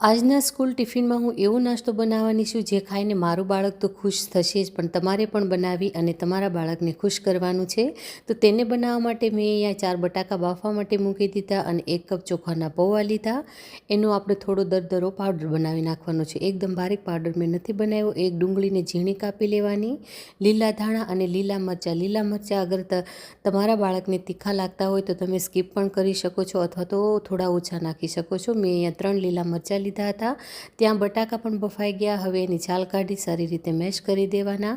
આજના સ્કૂલ ટિફિનમાં હું એવો નાસ્તો બનાવવાની છું જે ખાઈને મારું બાળક તો ખુશ થશે જ, પણ તમારે પણ બનાવી અને તમારા બાળકને ખુશ કરવાનું છે. તો તેને બનાવવા માટે મેં અહીંયા 4 બટાકા બાફવા માટે મૂકી દીધા અને 1 કપ ચોખાના પૌવા લીધા. એનો આપણે થોડો દરદરો પાવડર બનાવી નાખવાનો છે. એકદમ બારીક પાવડર મેં નથી બનાવ્યો. એક ડુંગળીને ઝીણી કાપી લેવાની, લીલા ધાણા અને લીલા મરચાં. લીલા મરચાં અગર તમારા બાળકને તીખા લાગતા હોય તો તમે સ્કીપ પણ કરી શકો છો અથવા તો થોડા ઓછા નાખી શકો છો. મેં અહીંયા 3 લીલા મરચાં લીધા હતા. ત્યાં બટાકા પણ બફાઈ ગયા. હવે એની છાલ કાઢી સારી રીતે મેશ કરી દેવાના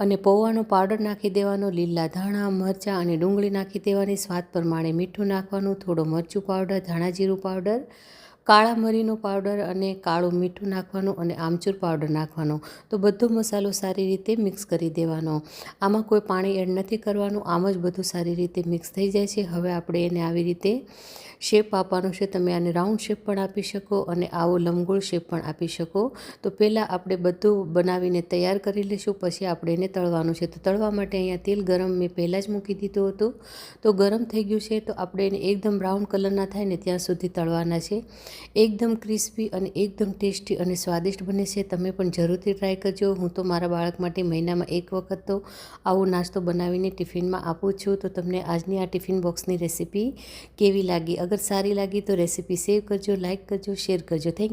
અને પૌવાનો પાવડર નાખી દેવાનો, લીલા ધાણા, મરચાં અને ડુંગળી નાખી દેવાની. સ્વાદ પ્રમાણે મીઠું નાખવાનું, થોડો મરચું પાવડર, ધાણા જીરું પાવડર, કાળા મરીનો પાવડર અને કાળું મીઠું નાખવાનું અને આમચૂર પાવડર નાખવાનો. તો બધો મસાલો સારી રીતે મિક્સ કરી દેવાનો. આમાં કોઈ પાણી એડ નથી કરવાનું, આમ જ બધું સારી રીતે મિક્સ થઈ જાય છે. હવે આપણે એને આવી રીતે શેપ આપવાનો છે. તમે આને રાઉન્ડ શેપ પણ આપી શકો અને આવો લંબગોળ શેપ પણ આપી શકો. તો પહેલાં આપણે બધું બનાવીને તૈયાર કરી લઈશું, પછી આપણે એને તળવાનું છે. તો તળવા માટે અહીંયા તેલ ગરમ મેં પહેલાં જ મૂકી દીધું હતું. તો ગરમ થઈ ગયું છે. તો આપણે એને એકદમ બ્રાઉન કલરના થાય ને ત્યાં સુધી તળવાના છે. એકદમ ક્રિસ્પી અને એકદમ ટેસ્ટી અને સ્વાદિષ્ટ બને છે. તમે પણ જરૂરથી ટ્રાય કરજો. હું તો મારા બાળક માટે મહિનામાં 1 વખત તો આવો નાસ્તો બનાવીને ટિફિનમાં આપું છું. તો તમને આજની આ ટિફિન બોક્સની રેસીપી કેવી લાગી? અગર સારી લાગી તો રેસીપી સેવ કરજો, લાઇક કરજો, શેર કરજો. Thank you.